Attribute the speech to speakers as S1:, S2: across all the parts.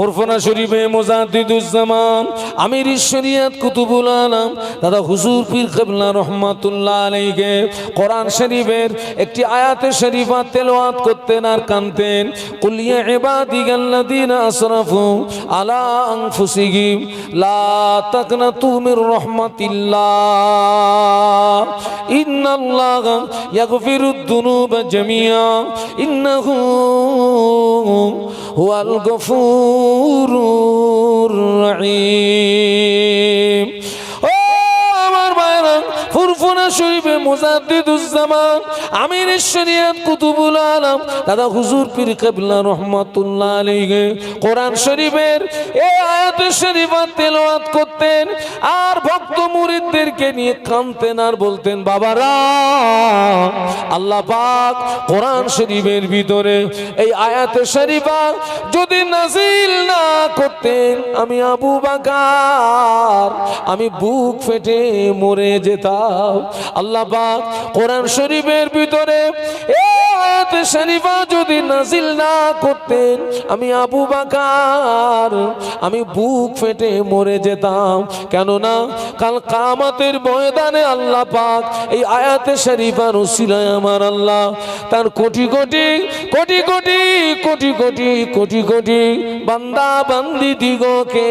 S1: ফরফনা শরীফে মুজাদ্দিদুজ্জামান আমির শরিয়ত কুতুবুল আলম দাদা হুজুর পীর কিবলা রহমাতুল্লাহ আলাইহি কোরআন শরীফের একটি আয়াতে শরীফা তেলাওয়াত করতেন আর কানতেন, কুল ইয়া ইবাদিয়াল্লাযীনা আসরাফু আলা আনফুসিহিম লা তাকনাতু মির রাহমাতিল্লাহ ইন্নাল্লাহা ইয়াগফিরুদ যুনুবা জামিআ ইন্নাহু হুয়াল গফুরুর রহিম। ও আমার ভাইরা, ফুরফুরা শরীফে মুজাদ্দিদুজ্জামান আমির শরিয়ত কুতুবুল আলম দাদা হুজুর পীর কিবলা রহমাতুল্লাহ আলাইহি কোরআন শরীফের এই আয়াত শরীফা তেলাওয়াত করতেন আর ভক্ত মুরিদদেরকে নিয়ে কাঁদতেন আর বলতেন, বাবারা আল্লাহ পাক কোরআন শরীফের ভিতরে এই আয়াত শরীফা যদি নাজিল না করতেন আমি আবু বকর আমি বুক ফেটে মরে যেতাম। আল্লাহ পাক কোরআন শরীফের ভিতরে এই আয়াত শরীফা যদি নাজিল না করতেন আমি আবু বকর আমি বুক ফেটে মরে যেতাম। কেননা কাল কিয়ামতের ময়দানে আল্লাহ পাক এই আয়াত শরীফার উসিলায় আমার আল্লাহ তার কোটি কোটি কোটি কোটি কোটি কোটি কোটি কোটি বান্দা বান্দি দিগকে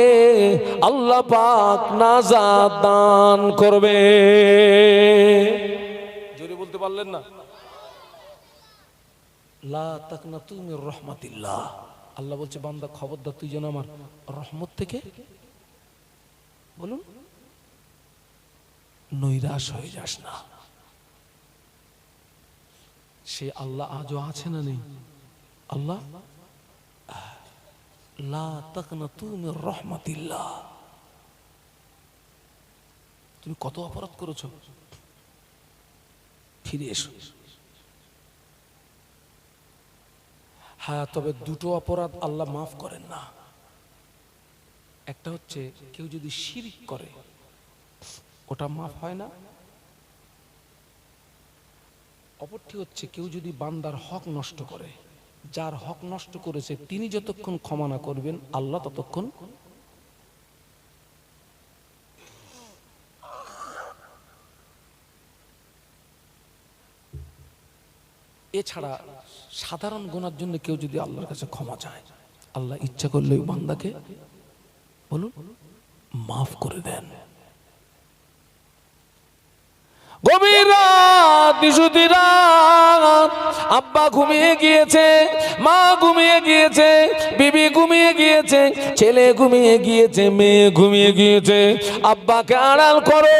S1: আল্লাহ পাক নাজাত দান করবে। জোরে বলতে পারলেন না? লা তাকনাতু মির রাহমাতিল্লাহ। আল্লাহ বলছে, বান্দা খবরদার তুই যেন আমার রহমত থেকে বলুন নৈরাশ হয়ে যাস না। সে আল্লাহ আজও আছে না নেই? আল্লাহ লা তাকনাতু মির রাহমাতিল্লাহ। তুমি কত অপরাধ করেছো, ফিরে এসো। হ্যাঁ, তবে দুটো অপরাধ আল্লাহ মাফ করেন না। একটা হচ্ছে কেউ যদি শিরক করে ওটা মাফ হয় না। অপরটি হচ্ছে কেউ যদি বান্দার হক নষ্ট করে, যার হক নষ্ট করেছে তিনি যতক্ষণ ক্ষমা না করবেন আল্লাহ ততক্ষণ এছাড়া সাধারণ গুনার জন্য কেউ যদি আল্লাহর কাছে ক্ষমা চায় আল্লাহ ইচ্ছা করলে ওই বান্দাকে বলুন মাফ করে দেন। গভীর রাত, নিশুতি রাত, আব্বা ঘুমিয়ে গিয়েছে, মা ঘুমিয়ে গিয়েছে, বিবি ঘুমিয়ে গিয়েছে, ছেলে ঘুমিয়ে গিয়েছে, মেয়ে ঘুমিয়ে গিয়েছে। আব্বাকে আড়াল করো,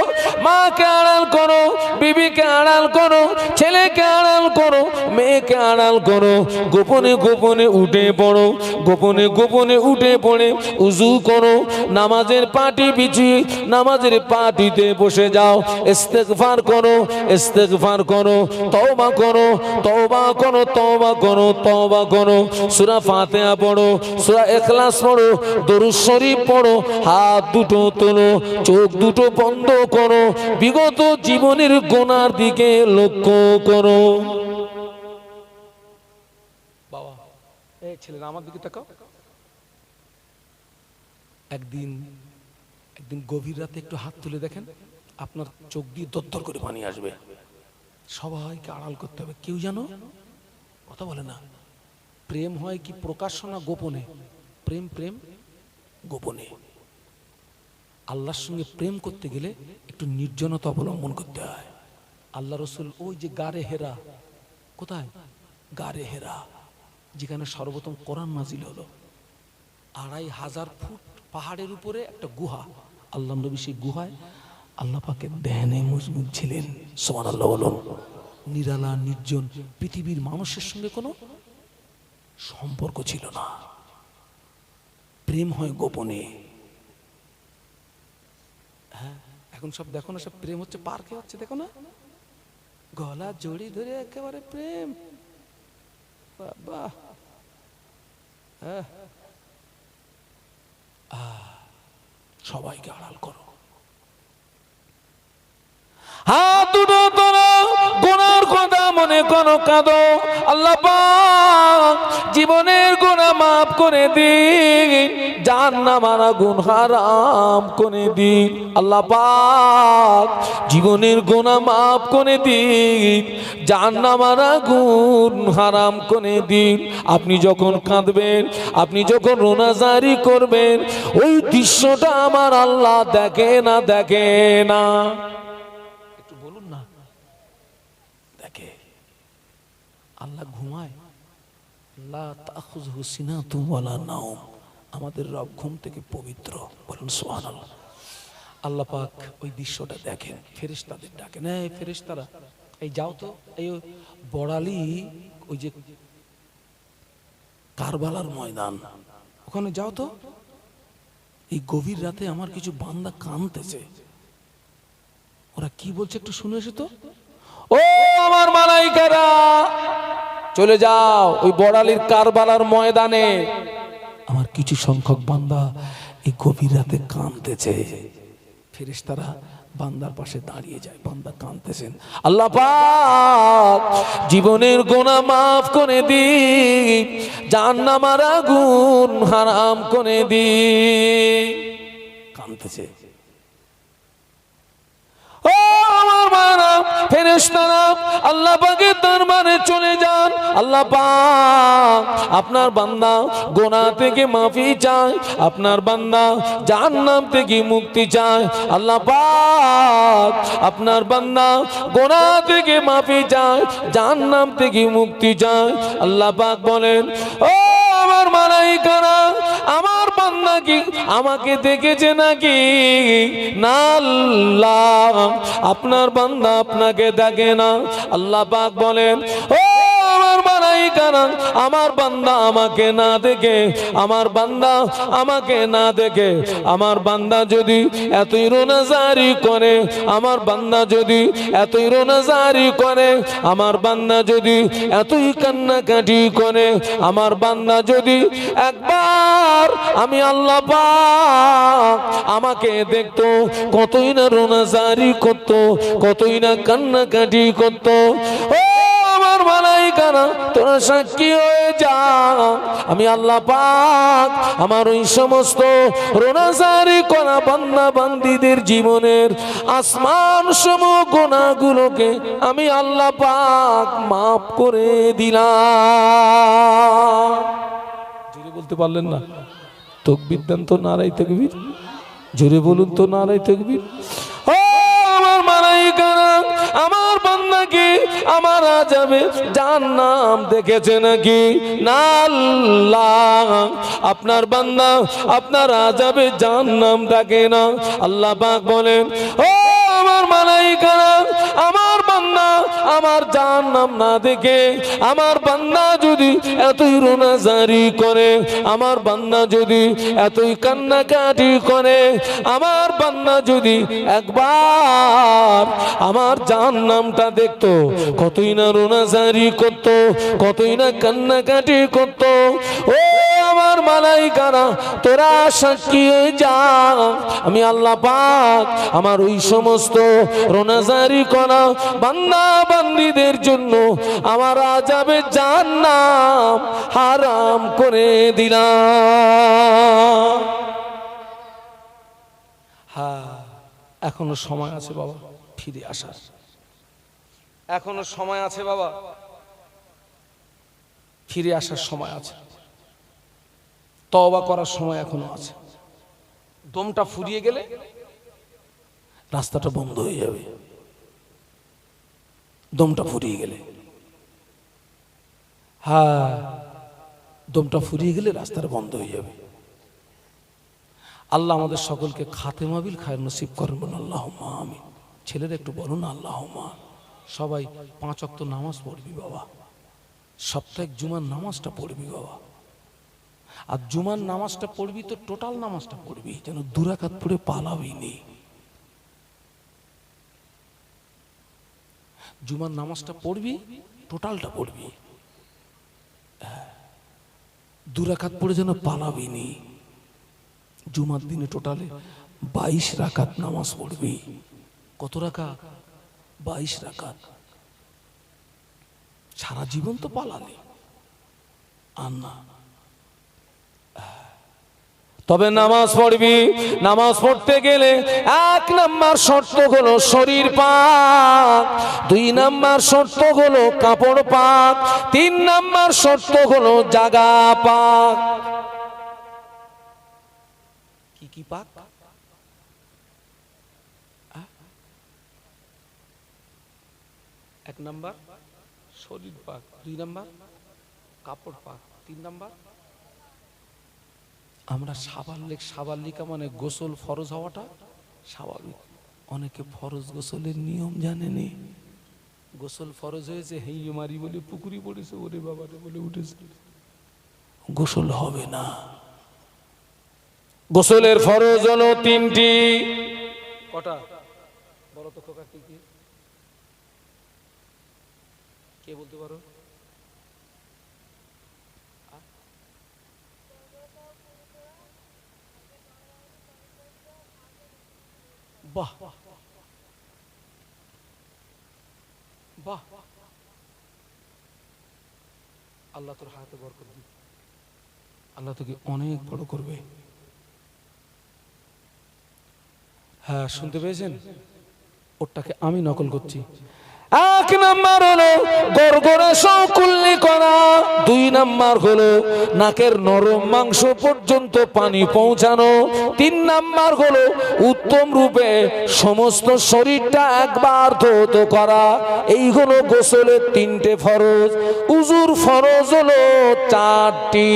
S1: মাকে আড়াল করো, বিবিকে আড়াল করো, ছেলেকে আড়াল করো, মেয়েকে আড়াল করো। গোপনে গোপনে উঠে পড়ো, গোপনে গোপনে উঠে পড়ে উজু করো, নামাজের পাটি বিছিয়ে নামাজের পাটিতে বসে যাও, ইস্তেগফার করো, ইস্তেগফার করো, তওবা করো, তওবা করো, তওবা করো, তওবা করো। সূরা ফাতিহা পড়ো, সূরা ইখলাস পড়ো, দরুদ শরীফ পড়ো, হাত দুটো তোলো, চোখ দুটো বন্ধ করো, বিগত জীবনের গুনার দিকে লক্ষ্য করো। বাবা, এই ছেলেরা আমার দিকে তাকাও। একদিন গভীর রাতে একটু হাত তুলে দেখেন, আপনার চোখ দিয়ে দরদর করে পানি আসবে। সবাইকে আড়াল করতে হবে, কেউ যেন কথা বলে না। প্রেম হয় কি প্রকাশ্য না গোপনে? প্রেম প্রেম গোপনে। আল্লাহর সঙ্গে প্রেম করতে গেলে একটু নির্জনতা অবলম্বন করতে হয়। আল্লাহ রসুল ওই যে গারে হেরা, কোথায় গারে হেরা, যেখানে সর্বপ্রথম কোরআন নাজিল হলো, 2500 ফুট পাহাড়ের উপরে একটা গুহা। আল্লাহ নবী সেই গুহায় আল্লাহ পাকের ধ্যানে মজগুদ ছিলেন। সুবহানাল্লাহ বলুন। নিরালা নির্জন, পৃথিবীর মানুষের সঙ্গে কোনো সম্পর্ক ছিল না। প্রেম হয় গোপনে। হ্যাঁ, এখন সব দেখো না, সব প্রেম হচ্ছে পার্কে হচ্ছে, দেখো না, গলা জড়ি ধরে একেবারে প্রেম। বাবা, হ্যাঁ, সবাইকে আড়াল করো, হাত দুটো তোলো, গুনার কথা মনে করো, কাঁদো, আল্লাহ পাক জীবনের গুনাহ মাফ করে দিন, জাহান্নামের আগুন হারাম করে দিন। আল্লাহ পাক জীবনের গুনাহ মাফ করে দিন, জাহান্নামের আগুন হারাম করে দিন। আপনি যখন কাঁদবেন, আপনি যখন রোনাজারি করবেন, ওই দৃশ্যটা আমার আল্লাহ দেখে না, দেখে না? একটু বলুন না। দেখে। আল্লাহ ঘুমায়, লা তাখুযহু সিনাতুন ওয়ালা নাওম। আমাদের রব ঘুম থেকে পবিত্র, বলুন সুবহানাল্লাহ। আল্লাহ পাক ওই দৃশ্যটা দেখেন, ফেরেশতাদের ডাকেন, এই ফেরেশতারা এই যাও তো, এই বড়ালি ওই যে কারবালার ময়দান, ওখানে যাও তো, এই গভীর রাতে আমার কিছু বান্দা কাঁদতেছে, ওরা কি বলছে একটু শুনে এসো তো। ও আমার মালাইকারা, চলে যাও ওই বড়ালির কারবালার ময়দানে, আমার কিছু সংখ্যক বান্দা এই গভীর রাতে কাঁদতেছে। ফেরেশতারা বান্দার পাশে দাঁড়িয়ে যায়, বান্দা কাঁদতেছেন, আল্লাহ পাক জীবনের গুনাহ মাফ করে দিন, জাহান্নামের আগুন হারাম করে দিন। কাঁদতেছে। ও আমার বান্দা ফেরেশতারা আল্লাহ পাকের দরবারে চলে যান। আল্লাহ পাক আপনার বান্দা গুনাহ থেকে মাফি চায়, আপনার বান্দা জাহান্নাম থেকে মুক্তি চায়। আল্লাহ পাক আপনার বান্দা গুনাহ থেকে মাফি চায়, জাহান্নাম থেকে মুক্তি চায়। আল্লাহ পাক বলেন, ও আমার মালাইকারা, আমার বান্দা কি আমাকে দেখেছে নাকি? না আল্লাহ, আপনার বান্দা আপনাকে দেখে না। আল্লাহ পাক বলেন, ও আমার মালাইকারা, আমার বান্দা আমাকে না দেখে, আমার বান্দা আমাকে না দেখে, আমার বান্দা যদি এতই রোনাজারি করে, আমার বান্দা যদি এতই রোনাজারি করে, আমার বান্দা যদি এতই কান্নাকাটি করে, আমার বান্দা যদি একবার আমি আল্লাহ পাক আমাকে দেখতো, কতই না রোনাজারি করতো, কতই না কান্নাকাটি করতো। ও আমার মালাইকারা, তোরা সাক্ষী হয়ে যা, আমি আল্লাহ পাক আমার ওই সমস্ত রোনাজারি করা বান্দা বান্দীদের জীবনের আসমান সমূহ গুনাহগুলোকে আমি আল্লাহ পাক মাফ করে দিলাম। জোরে বলতে পারলেন না? তাকবীর দেন তো, নারায়ে তাকবীর। জোরে বলুন তো, নারায়ে তাকবীর। ও আমার মালাইকারা, আমার বান্দাকে আমার আযাবে জাহান্নাম দেখেছে নাকি? না আল্লাহ, আপনার বান্দা আপনার আযাবে জাহান্নাম দেখে না। আল্লাহ পাক বলেন, ও আমার মালাইকারা, আমার বান্দা আমার জাহান্নাম না দেখে, আমার বান্দা যদি এতই রোনাজারি করে, আমার বান্দা যদি এতই কান্নাকাটি করে, আমার বান্দা যদি একবার আমার জাহান্নামটা দেখতো, কতই না রোনাজারি করতো, কতই না কান্নাকাটি করতো। ও আমার মালাইকারা, তোরা সাক্ষী হয়ে যা, আমি আল্লাহ পাক আমার ওই সমস্ত রোনাজারি করা বান্দা বান্দীদের জন্য আমার আযাবে জাহান্নাম হারাম করে দিলাম। হ্যাঁ, এখনো সময় আছে বাবা ফিরে আসার, এখনো সময় আছে বাবা, ফিরে আসার সময় আছে, তওবা করার সময় এখনো আছে। দমটা ফুরিয়ে গেলে রাস্তাটা বন্ধ হয়ে যাবে, দমটা ফুরিয়ে গেলে। হ্যাঁ, দমটা ফুরিয়ে গেলে রাস্তাটা বন্ধ হয়ে যাবে। আল্লাহ আমাদের সকলকে খাতেমা বিল খায়র নসিব করেন, বলুন আল্লাহুম্মা আমিন। ছেলেরা একটু বলুন আল্লাহুম্মা। সবাই 5 ওয়াক্ত নামাজ পড়বি বাবা, সপ্তাহে জুমার নামাজটা পড়বি বাবা। আর জুমার নামাজটা পড়বি তো টোটাল নামাজটা পড়বি, যেন 2 রাকাত পড়ে পালাবি নি। জুমার নামাজটা পড়বি, টোটালটা পড়বি, 2 রাকাত পড়ে যেন পালাবি নি। জুমার দিনে টোটালে 22 রাকাত নামাজ পড়বি। কত রাকাত? 22 রাকাত। সারা জীবন তো পালালি আর না। তবে নামাজ পড়বি, নামাজ পড়তে গেলে 1 নাম্বার শর্ত হলো শরীর পাক, 2 নাম্বার শর্ত হলো কাপড় পাক, 3 নাম্বার শর্ত হলো জায়গা পাক। কি কি পাক? 1 নাম্বার শরীর পাক, 2 নাম্বার কাপড় পাক, 3 নাম্বার আমরা সাবালিকা মানে গোসল ফরজ হওয়াটা স্বাভাবিক। অনেকে ফরজ গোসলের নিয়ম জানেনি, গোসল ফরজ হয়েছে হেঁয়ে মারি বলে পুকুরি পড়েছে, ওরে বাবারে বলে উঠেছে, গোসল হবে না। গোসলের ফরজ হলো 3টি। কটা বলো তো খোকা? কি কি কে বলতে পারো? বাহ বাহ, আল্লাহ তোর হাতে বরকত দিবে, আল্লাহ তোকে অনেক বড় করবে। হ্যাঁ শুনতে পেয়েছেন? ওটাকে আমি নকল করছি। 1 নাম্বার হলো গড়গড়ে কুল্লি করা, 2 নাম্বার হলো নাকের নরম মাংস পর্যন্ত পানি পৌঁছানো, 3 নাম্বার হলো উত্তম রূপে সমস্ত শরীরটা একবার ধৌত করা। এই হলো গোসলের 3টে ফরজ। উজুর ফরজ হলো 4টি।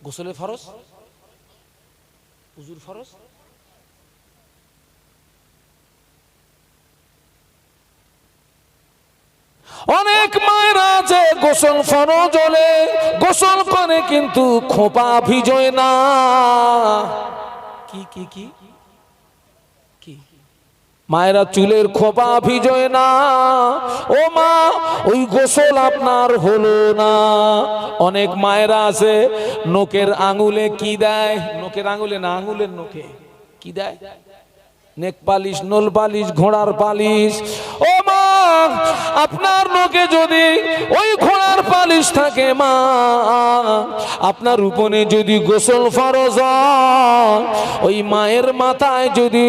S1: গোসলের ফরজ, উজুর ফরজ, অনেক মায়েরা আছে গোসল ফরজ হলে গোসল করে কিন্তু খোপা ভিজোয় না। কি কি কি কি? মায়েরা চুলের খোপা ভিজোয় না। ও মা, ওই গোসল আপনার হলো না। অনেক মায়েরা আছে নখের আঙুলে কি দেয়? নখের আঙুলে না, আঙুলের নখে কি দেয়? নেক পালিশ, নোল পালিশ, ঘোড়ার পালিশ। ও মা, আপনার নখে যদি ওই ঘোড়ার পালিশ থাকে মা, আপনার উপরে যদি গোসল ফরজ হয়, ওই মায়ের মাথায় যদি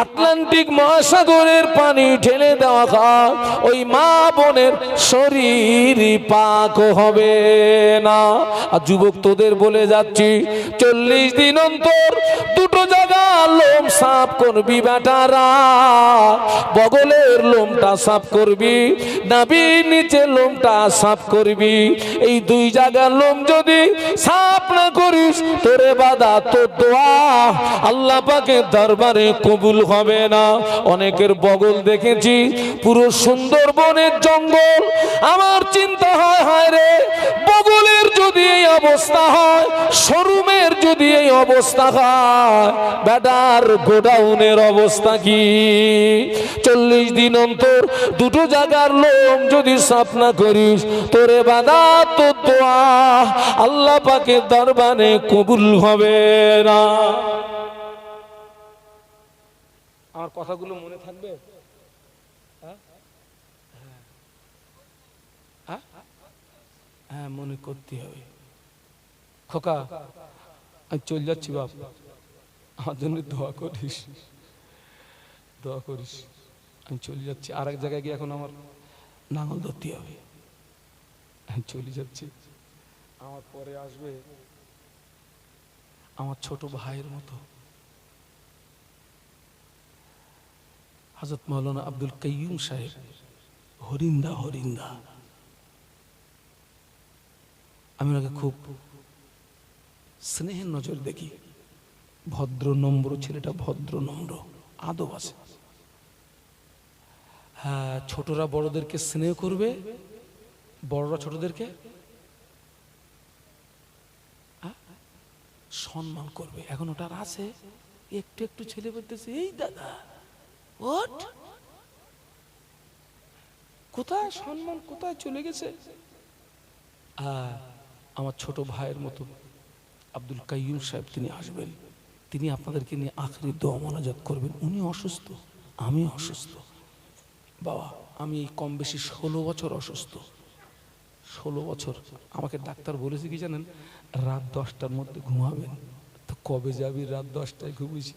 S1: আটলান্টিক মহাসাগরের পানি ঢেলে দেওয়া হয়, ওই মা বোনের শরীর পাক হবে না। আর যুবক তোদের বলে যাচ্ছি, 40 দিন অন্তর 2টো জায়গা লোম সাফ করবি বেটারা। বগলের লোমটা সাফ করবি, নাভির নিচে লোমটা সাফ করবি। এই 2 জায়গার লোম যদি সাফ না করিস, তোরে বাদা তোর দোয়া আল্লাহ পাকের দরবারে কবুল হবে না। অনেকের বগল দেখেছি পুরো সুন্দরবনের জঙ্গল। আমার চিন্তা হয়, হায় রে, বগলের যদি এই অবস্থা হয়, শোরুমের যদি এই অবস্থা হয়, বেটার গোডাউনের অবস্থা কি? 40 দিন অন্তর 2টো জায়গার লোম যদি সাফ না করিস, তোরে বাদা তোর দোয়া আল্লাহ পাকের দরবারে কবুল হবে না। আমার কথাগুলো মনে থাকবে? হ্যাঁ, মনে করতে হবে। খোকা, আমি চলে যাচ্ছি বাপ, আমার জন্য দোয়া করিস, দোয়া করিস। আমি চলে যাচ্ছি, আর এক জায়গায় গিয়ে এখন আমার নাঙল ধরতে হবে। আমি চলে যাচ্ছি, আমার পরে আসবে আমার ছোট ভাইয়ের মতো হযরত মাওলানা আব্দুল কাইয়ুম সাহেব, হরিন্দা হরিন্দা। আমি ওনাকে খুব স্নেহের নজর দেখি। ভদ্র নম্র ছেলেটা, ভদ্র নম্র, আদব আছে। হ্যাঁ, ছোটরা বড়দেরকে স্নেহ করবে, বড়রা ছোটদেরকে সম্মান করবে। এখন ওটার আছে, একটু একটু ছেলে বলতেছে, এই দাদা ওট, কোথায় সম্মান, কোথায় চলে গেছে? আমার ছোট ভাইয়ের মতো আব্দুল কাইয়ুম সাহেব, তিনি আসবেন, তিনি আপনাদেরকে নিয়ে আখেরি দোয়া মোনাজাত করবেন। উনি অসুস্থ, আমি অসুস্থ বাবা। আমি কম বেশি 16 বছর অসুস্থ, 16 বছর। আমাকে ডাক্তার বলেছে কি জানেন, রাত 10টার মধ্যে ঘুমাবেন। তো কবে যাবি রাত 10টায় ঘুমিয়েছি,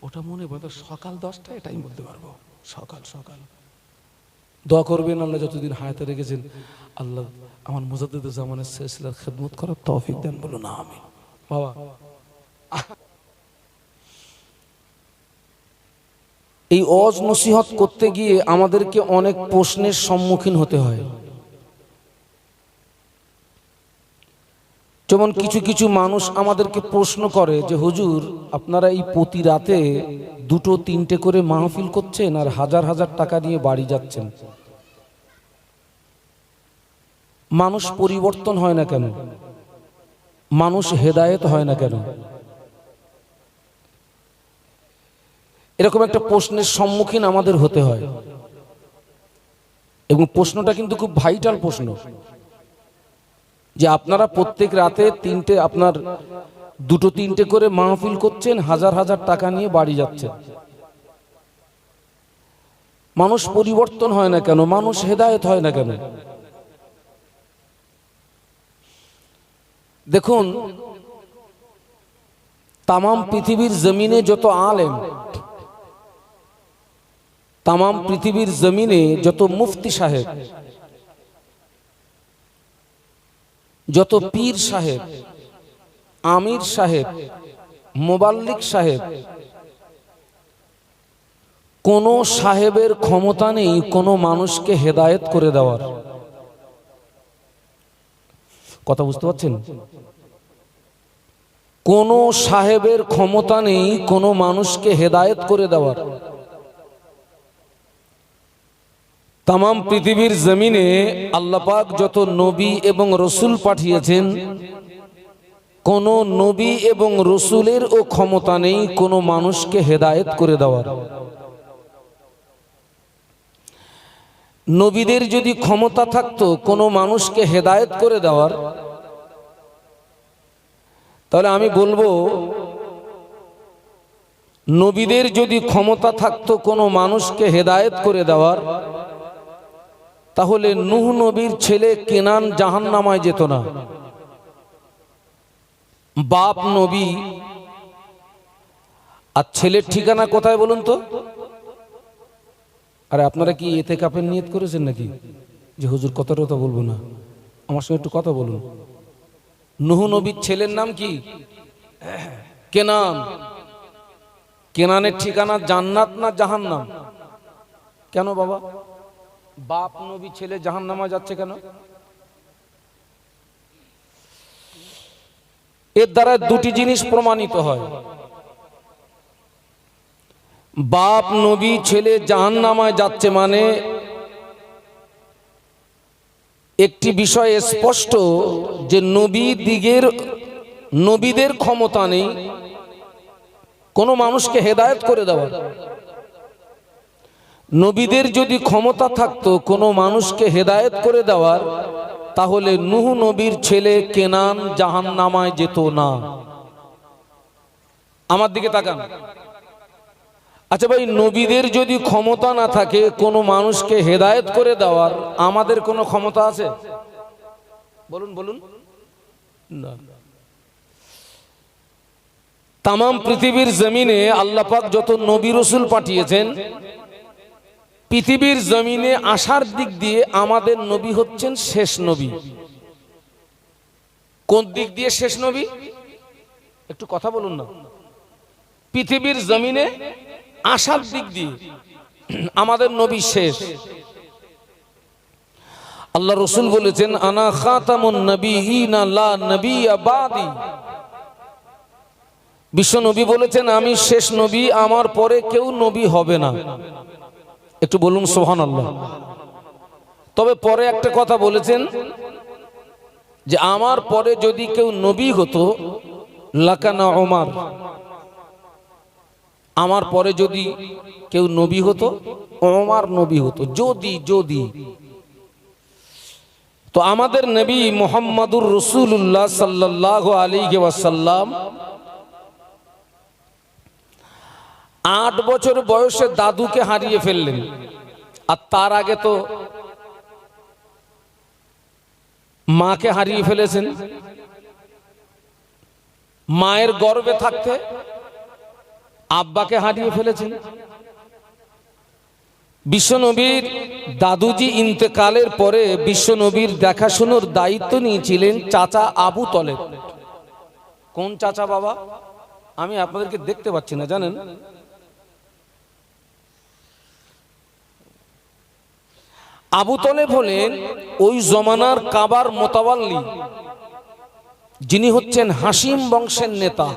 S1: ওটা মনে বলতো সকাল 10টায়, এটাই বলতে পারবো সকাল সকাল। দোয়া করবেন আল্লাহ যতদিন হায়াতে রেখেছেন, আল্লাহ আমার মুজাদ্দিদুজ্জামানের সিলসিলার খেদমত করার তৌফিক দেন, বলো না আমিন। বাবা, এই ওয়াজ নসিহত করতে গিয়ে আমাদেরকে অনেক প্রশ্নের সম্মুখীন হতে হয়। যেমন কিছু কিছু মানুষ আমাদেরকে প্রশ্ন করে যে হুজুর, আপনারা এই প্রতি রাতে 2-3টে করে মাহফিল করছেন আর হাজার হাজার টাকা নিয়ে বাড়ি যাচ্ছেন, মানুষ পরিবর্তন হয় না কেন? মানুষ হেদায়েত হয় না কেন? এরকম একটা প্রশ্নের সম্মুখীন আমাদের হতে হয়, এবং প্রশ্নটা কিন্তু খুব ভাইটাল প্রশ্ন, যে আপনারা প্রত্যেক রাতে 2-3টে করে মাহফিল করছেন, হাজার হাজার টাকা নিয়ে বাড়ি যাচ্ছেন, মানুষ পরিবর্তন হয় না কেন? মানুষ হেদায়েত হয় না কেন? দেখুন, তামাম পৃথিবীর জমিনে যত আলেম, তামাম পৃথিবীর জমিনে যত মুফতি সাহেব, যত পীর সাহেব, আমির সাহেব, মুবাল্লিগ সাহেব, কোন সাহেবের ক্ষমতা নেই কোন মানুষকে হেদায়েত করে দেওয়ার। কথা বুঝতে পারছেন? কোন সাহেবের ক্ষমতা নেই কোন মানুষকে হেদায়েত করে দেওয়ার। তামাম পৃথিবীর জমিনে আল্লাহ পাক যত নবী এবং রসুল পাঠিয়েছেন, কোন নবী এবং রসুলের ও ক্ষমতা নেই কোন মানুষকে হেদায়েত করে দেওয়ার। নবীদের যদি ক্ষমতা থাকতো কোন মানুষকে হেদায়েত করে দেওয়ার, তাহলে আমি বলবো, নবীদের যদি ক্ষমতা থাকতো কোন মানুষকে হেদায়েত করে দেওয়ার, তাহলে নূহ নবীর ছেলে কেনান জাহান্নামায় যেত না। বাপ নবী আর ছেলের ঠিকানা কোথায় বলুন তো? আরে আপনারা কি ইতিকাফের নিয়ত করেছেন নাকি? যে হুজুর কথাটা তো বলবো না, আমার সঙ্গে একটু কথা বলুন। নূহ নবীর ছেলের নাম কি? কেনান। কেনানের ঠিকানা জান্নাত না জাহান্নাম? কেন বাবা, বাপ নবী ছেলে জাহান্নামে যাচ্ছে কেন? এর দ্বারা দুটি জিনিস প্রমাণিত হয়। বাপ নবী ছেলে জাহান্নামে যাচ্ছে মানে একটি বিষয় স্পষ্ট, যে নবীদের ক্ষমতা নেই কোন মানুষকে হেদায়েত করে দেওয়ার। নবীদের যদি ক্ষমতা থাকতো কোন মানুষকে হেদায়েত করে দেওয়ার, তাহলে নূহ নবীর ছেলে কেনান জাহান্নামায় যেত না। আমার দিকে তাকান। আচ্ছা ভাই, নবীদের যদি ক্ষমতা না থাকে কোন মানুষকে হেদায়েত করে দেওয়ার, আমাদের কোনো ক্ষমতা আছে? বলুন বলুন না। তামাম পৃথিবীর জমিনে আল্লাহ পাক যত নবী রাসূল পাঠিয়েছেন, পৃথিবীর জমিনে আসার দিক দিয়ে আমাদের নবী হচ্ছেন শেষ নবী। কোন দিক দিয়ে শেষ নবী? একটু কথা বলুন না। পৃথিবীর জমিনে আসার দিক দিয়ে আমাদের নবী শেষ। আল্লাহ রাসূল বলেছেন, আনা খাতামুন নবিয়্যিনা লা নবিয়্যা বাদি। বিশ্ব নবী বলেছেন, আমি শেষ নবী, আমার পরে কেউ নবী হবে না। একটু বলুন সুবহানাল্লাহ। তবে পরে একটা কথা বলেছেন, যে আমার পরে যদি কেউ নবী হতো লাকানা ওমর। আমার পরে যদি কেউ নবী হতো, ওমর নবী হতো। যদি তো আমাদের নবী মুহাম্মদুর রাসূলুল্লাহ সাল্লাল্লাহু আলাইহি ওয়াসাল্লাম 8 বছর বয়সে দাদুকে হারিয়ে ফেললেন। আর তার আগে তো মাকে হারিয়ে ফেলেছেন। মায়ের গর্ভে থাকতে আব্বাকে হারিয়ে ফেলেছেন। বিশ্বনবীর দাদুজি ইন্তেকালের পরে বিশ্বনবীর দেখাশোনার দায়িত্ব নিয়েছিলেন চাচা আবু তলেব। কোন চাচা বাবা? আমি আপনাদেরকে দেখতে পাচ্ছি না, জানেন? আবু তলেব হলেন ওই জমানার কাবার মোতাওয়াল্লি, যিনি হচ্ছেন হাসিম বংশের নেতা,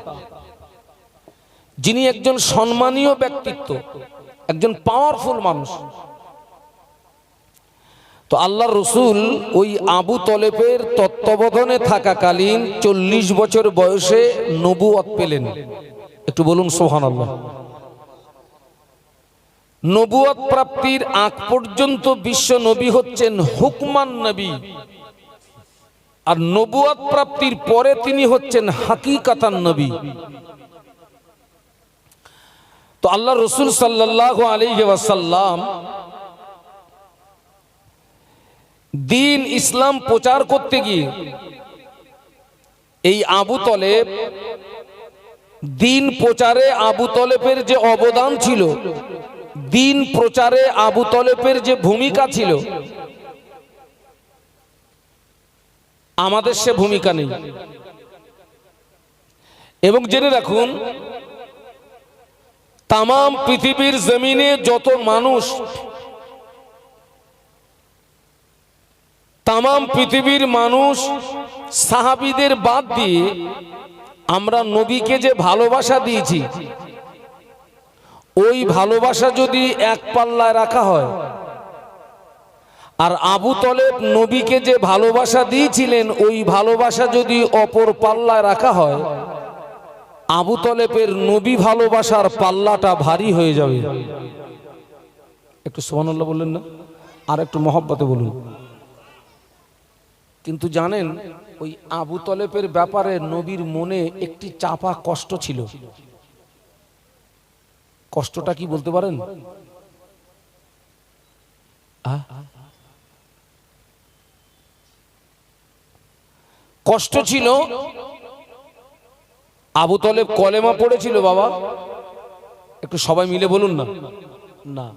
S1: যিনি একজন সম্মানীয় ব্যক্তিত্ব, একজন পাওয়ারফুল মানুষ। তো আল্লাহর রসুল ওই আবু তলেবের তত্ত্বাবধানে থাকাকালীন 40 বছর বয়সে নবুয়ত পেলেন। একটু বলুন সুবহানাল্লাহ। নবুয়ত প্রাপ্তির আগ পর্যন্ত বিশ্ব নবী হচ্ছেন হুকমান নবী, আর নবুয়ত প্রাপ্তির পরে তিনি হচ্ছেন হাকিকাতান নবী। তো আল্লাহ রসুল সাল্লাল্লাহু আলাইহি ওয়াসাল্লাম দিন ইসলাম প্রচার করতে গিয়ে এই আবু তলেব, দিন প্রচারে আবু তলেবের যে অবদান ছিল, দিন প্রচারে আবু তলেবের যে ভূমিকা ছিল, আমাদের সে ভূমিকা নেই। এবং জেনে রাখুন, তামাম পৃথিবীর জমিনে যত মানুষ, তামাম পৃথিবীর মানুষ সাহাবীদের বাদ দিয়ে আমরা নবীকে যে ভালোবাসা দিয়েছি, ওই ভালোবাসা যদি এক পাল্লায় রাখা হয়, আর আবু তলেব নবীকে যে ভালোবাসা দিয়েছিলেন ওই ভালোবাসা যদি অপর পাল্লায় রাখা হয়, আবু তলেবের নবী ভালোবাসার পাল্লাটা ভারী হয়ে যাবে। একটু সুবহানাল্লাহ বললেন না? আর একটু মহব্বতে বলুন। কিন্তু জানেন, ওই আবু তলেবের ব্যাপারে নবীর মনে একটি চাপা কষ্ট ছিল। কষ্টটা কি বলতে পারেন? কষ্ট ছিল। আবু তলেব কলেমা পড়েছিল বাবা, একটু সবাই মিলে বলুন না। না,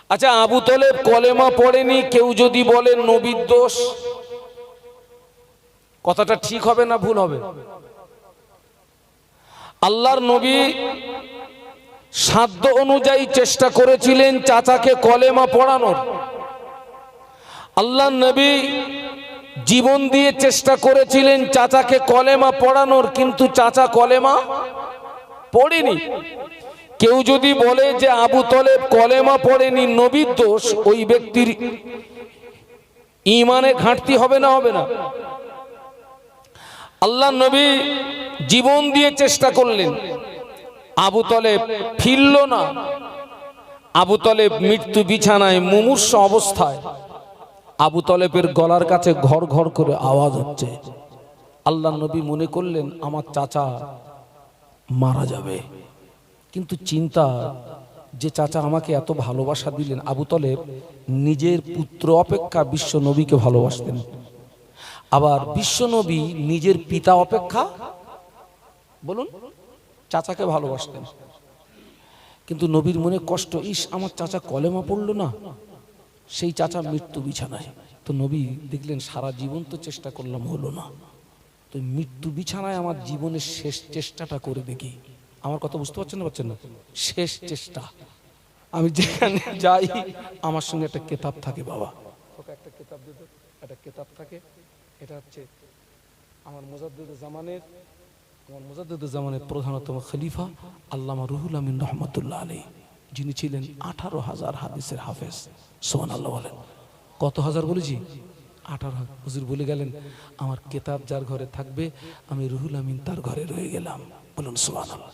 S1: আচ্ছা, আবু তলেব কলেমা পড়েনি, কেউ যদি বলে নবীর দোষ, কথাটা ঠিক হবে না ভুল হবে? আল্লাহর নবী সাধ্য অনুযায়ী চেষ্টা করেছিলেন চাচাকে কলেমা পড়ানোর। আল্লাহর নবী জীবন দিয়ে চেষ্টা করেছিলেন চাচাকে কলেমা পড়ানোর, কিন্তু চাচা কলেমা পড়েনি। কেউ যদি বলে যে আবু তলেব কলেমা পড়েনি, নবীর দোষ, ওই ব্যক্তির ঈমানে ঘাটতি হবে না? হবে না? আল্লাহ নবী জীবন দিয়ে চেষ্টা করলেন, আবু তলেব ফিরল না। আবু তলেব মৃত্যু বিছানায় মুমূর্ষ অবস্থায়, আবু তলেবের গলার কাছে ঘর ঘর করে আওয়াজ হচ্ছে। আল্লাহ নবী মনে করলেন আমার চাচা মারা যাবে, কিন্তু চিন্তা, যে চাচা আমাকে এত ভালোবাসা দিলেন। আবু তলেব নিজের পুত্র অপেক্ষা বিশ্ব নবীকে ভালোবাসতেন, আবার বিশ্ব নবী নিজের পিতা অপেক্ষা, বলুন, চাচাকে ভালোবাসতেন। কিন্তু নবীর মনে কষ্ট, ইস আমার চাচা কলেমা পড়লো না, সেই চাচা মৃত্যু বিছানায়। তো নবী দেখলেন সারা জীবন তো চেষ্টা করলাম, হলো না, তো মৃত্যু বিছানায় আমার জীবনের শেষ চেষ্টাটা করে দেখি। আমার কথা বুঝতে পারছেন না? পারছেন না? শেষ চেষ্টা। আমি যেখানে যাই আমার সঙ্গে একটা কিতাব থাকে বাবা, একটা কিতাব দিতে, একটা কিতাব থাকে। এটা হচ্ছে আমার মুজাদ্দিদুল জামানের প্রধানতম খলিফা আল্লামা রুহুল আমিন রহমতুল্লাহ আলাইহি, যিনি ছিলেন 18,000 হাদিসের হাফেজ। সুবহানাল্লাহ বলেন। কত হাজার বলেছি? 18,000। হুজুর বলে গেলেন আমার কিতাব যার ঘরে থাকবে আমি রুহুল আমিন তার ঘরে রয়ে গেলাম। বলুন সুবহানাল্লাহ।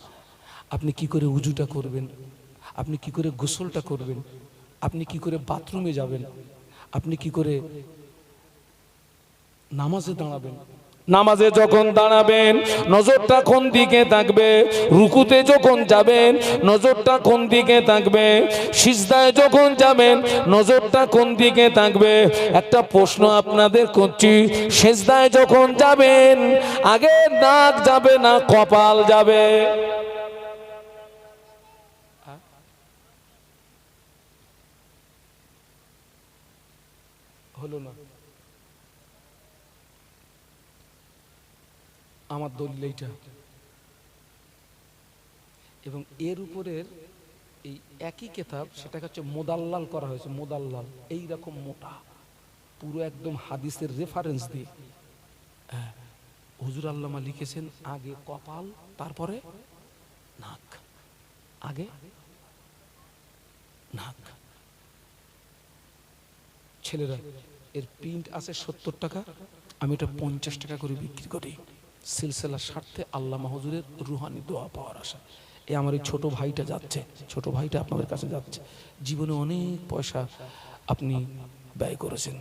S1: আপনি কি করে উজুটা করবেন, আপনি কি করে গোসলটা করবেন, আপনি কি করে বাথরুমে যাবেন, আপনি কি করে নামাজে দাঁড়াবেন, নামাজে যখন দাঁড়াবেন নজরটা কোন দিকে থাকবে, রুকুতে যখন যাবেন নজরটা কোন দিকে থাকবে, সিজদায় যখন যাবেন নজরটা কোন দিকে থাকবে। একটা প্রশ্ন আপনাদের করছি, সিজদায় যখন যাবেন আগে নাক যাবে না কপাল যাবে? হলো না। আমার দলিল এইটা, এবং এর উপরের এই একই কিতাব সেটাকে হচ্ছে মোদাল্লাল করা হয়েছে। মোদাল্লাল এইরকম মোটা, পুরো একদম হাদিসের রেফারেন্স দিয়ে হুজুর আল্লামা লিখেছেন আগে কপাল তারপরে নাক, আগে নাক। ছেলেরা এর প্রিন্ট আছে 70 টাকা, আমি এটা 50 টাকা করে বিক্রি করি সিলসিলার স্বার্থে, আল্লামা হুজুরের রুহানি দোয়া পাওয়ার আশা। এই আমার এই ছোট ভাইটা যাচ্ছে, ছোট ভাইটা আপনাদের কাছে যাচ্ছে। জীবনে অনেক পয়সা আপনি ব্যয় করেছেন,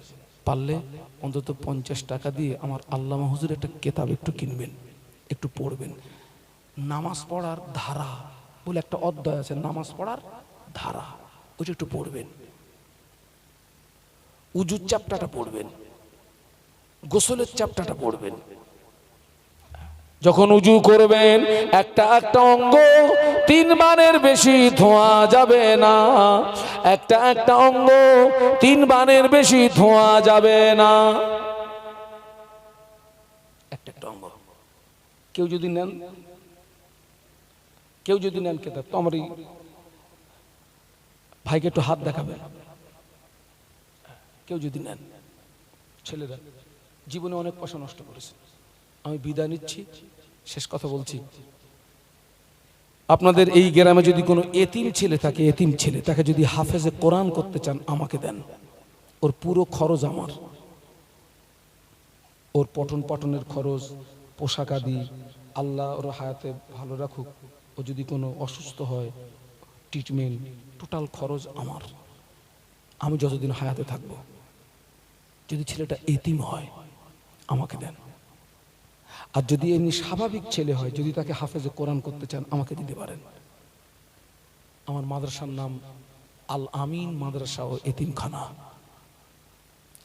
S1: পারলে অন্তত 50 টাকা দিয়ে আমার আল্লামা হুজুরের একটা কিতাব একটু কিনবেন, একটু পড়বেন। নামাজ পড়ার ধারা বলে একটা অধ্যায় আছে, নামাজ পড়ার ধারা, ওইটা একটু পড়বেন। উজুর চ্যাপ্টারটা পড়বেন, গোসলের চ্যাপ্টারটা পড়বেন। যখন উজু করবেন একটা একটা অঙ্গ 3 বারের বেশি ধোয়া যাবে না, একটা একটা অঙ্গ 3 বারের বেশি ধোয়া যাবে না। একটা একটা অঙ্গ কেউ যদি নেন, কেতাব তো আমার ভাইকে একটু হাত দেখাবেন। কেউ যদি নেন, ছেলেরা জীবনে অনেক পয়সা নষ্ট করেছে। আমি বিদায় নিচ্ছি, শেষ কথা বলছি, আপনাদের এই গ্রামে যদি কোনো এতিম ছেলে থাকে, এতিম ছেলে, তাকে যদি হাফেজে কোরআন করতে চান আমাকে দেন, ওর পুরো খরচ আমার, ওর পঠন পাঠনের খরচ, পোশাক আদি, আল্লাহ ওর হায়াতে ভালো রাখুক, ও যদি কোনো অসুস্থ হয় ট্রিটমেন্ট, টোটাল খরচ আমার, আমি যতদিন হায়াতে থাকবো। যদি ছেলেটা এতিম হয় আমাকে দেন, আর যদি এমনি স্বাভাবিক ছেলে হয়, যদি তাকে হাফেজে কোরআন করতে চান আমাকে দিতে পারেন। আমার মাদ্রাসার নাম আল আমিন মাদ্রাসা ও এতিমখানা,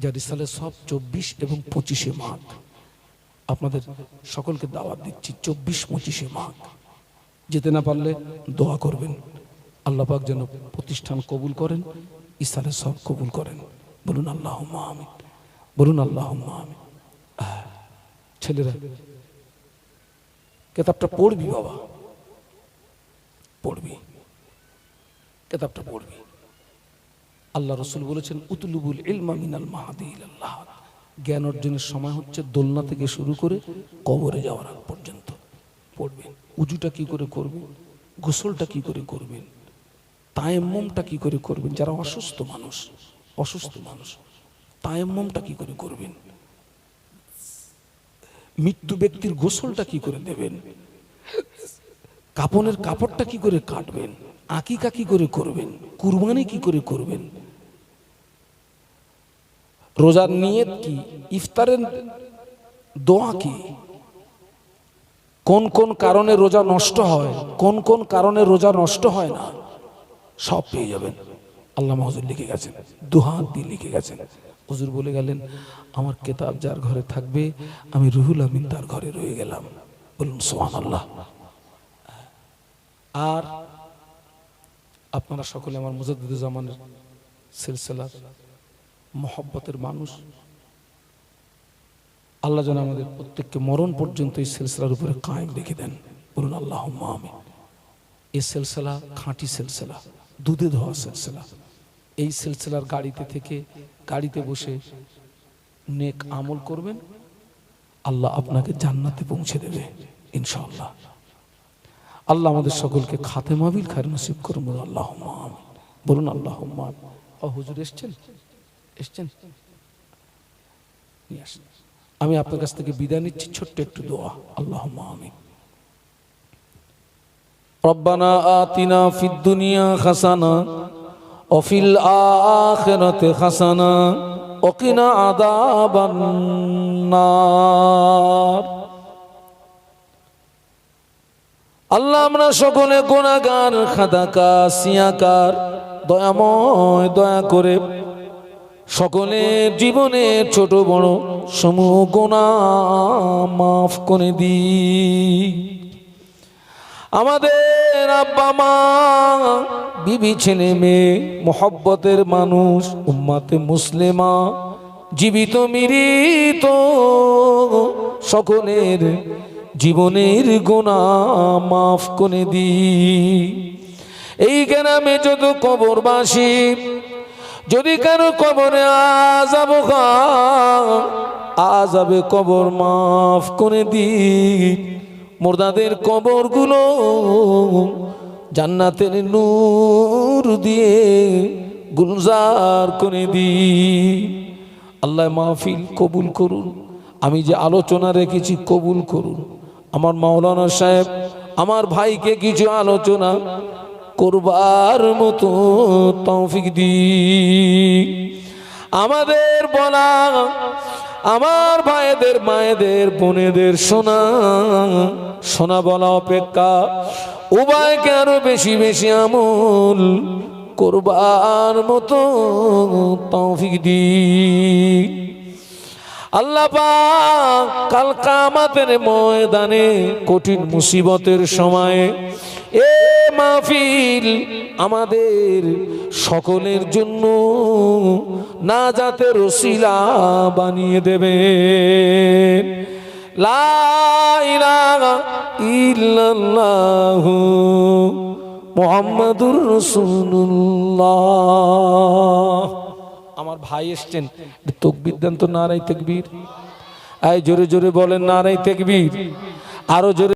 S1: যার সালে সব 24 এবং 25 মাঘ। আপনাদের সকলকে দাওয়াত দিচ্ছি 24-25 মাঘ। যেতে না পারলে দোয়া করবেন, আল্লাহ পাক যেন প্রতিষ্ঠান কবুল করেন, ইসালে সব কবুল করেন। বলুন আল্লাহুম্মা আমিন, বলুন আল্লাহুম্মা আমিন। ছেলেরা কিতাবটা পড়বি বাবা, পড়বি, কিতাবটা পড়বি। আল্লাহ রাসূল বলেছেন উতলুবুল ইলমা মিনাল মাহদি ইলাল্লাহ, জ্ঞান অর্জনের সময় হচ্ছে দোলনা থেকে শুরু করে কবরে যাওয়ার আগ পর্যন্ত। পড়বেন উজুটা কি করে করবেন, গোসলটা কি করে করবেন, তায়াম্মুমটা কি করে করবেন। যারা অসুস্থ মানুষ তায়াম্মুমটা কি করে করবেন, মৃত্যু ব্যক্তির গোসলটা কি করে দেবেন, কাপনের কাপড়টা কি করে কাটবেন, আকিকা কি করে করবেন, কুরবানি কি করে করবেন, রোজার নিয়ত কি, ইফতারের দোয়া কি, কোন কোন কারণে রোজা নষ্ট হয়, কোন কোন কারণে রোজা নষ্ট হয় না, সব পেয়ে যাবেন। আল্লামা হুজুর লিখে গেছেন, দুহাত দিয়ে লিখে গেছেন। হুজুর বলে গেলেন আমার কিতাব যার ঘরে থাকবে আমি রুহুল আমিন তার ঘরে রয়ে গেলাম। বলুন সুবহানাল্লাহ। আর আপনারা সকলে আমার মুজাদ্দিদুজ্জামানের সিলসিলার মহব্বতের মানুষ, আল্লাহ যেন আমাদের প্রত্যেককে মরণ পর্যন্ত এই সিলসিলার উপরে কায়েম রেখে দেন। বলুন আল্লাহুম্মা আমিন। এই সিলসিলা খাঁটি সিলসিলা, দুধে ধোয়া সিলসিলা। এই সিলসিলার গাড়িতে বসে নেক আমল করবেন, আল্লাহ আপনাকে জান্নাতে পৌঁছে দেবে ইনশাআল্লাহ। আল্লাহ আমাদের সকলকে খাতেমা বিল খায়র নসিব করুন। বলুন আল্লাহুম্মা আমিন, বলুন আল্লাহুম্মা আমিন। হুজুর এসছেন, আমি আপনার কাছ থেকে বিদায় নিচ্ছি, ছোট্ট একটু দোয়া। আল্লাহুম্মা আমিন। রব্বানা আতিনা ফিদ দুনিয়া হাসানা ওয়া ফিল আখিরাতি হাসানা ওকিনা আযাবান নার। আল্লাহ আমরা সকলে গুনাহগার, খাতাকার, সিয়াকার, দয়াময় দয়া করে সকলের জীবনের ছোট বড় সমূহ গুনাহ মাফ করে দি। আমাদের আব্বা মা, বিবি, ছেলে মেয়ে, মোহব্বতের মানুষ, উম্মাতে মুসলিমা, জীবিত মৃত সকলের জীবনের গুনাহ মাফ করে দি। এই গ্রামে যত কবরবাসী, যদি কারো কবরে আযাব হয়, আযাবে কবর মাফ করে দি। মুর্দাদের কবরগুলো জান্নাতের নূর দিয়ে গুলজার করে দি। আল্লাহ মাহফিল কবুল করুন। আমি যে আলোচনা রেখেছি কবুল করুন। আমার মাওলানা সাহেব আমার ভাইকে কিছু আলোচনা করবার মতো তৌফিক দি। আমাদের বলা, আমার ভাইদের, মায়েদের, বোনেদের শোনা শোনা বলা অপেক্ষা উভয়কে আরো বেশি বেশি আমল করবার মতো তৌফিক দি। আল্লাহ পাক কাল কিয়ামতের ময়দানে কঠিন মুসিবতের সময়ে এ মাহফিল আমাদের সকলের জন্য নাজাতের ওসিলা বানিয়ে দেবেন। লা ইলাহা ইল্লাল্লাহু মুহাম্মাদুর রাসূলুল্লাহ। আমার ভাই এসছেন, তাকবীর দেন তো, নারায়ে তাকবীর। আয় জোরে জোরে বলেন নারায়ে তাকবীর, আরো জোরে।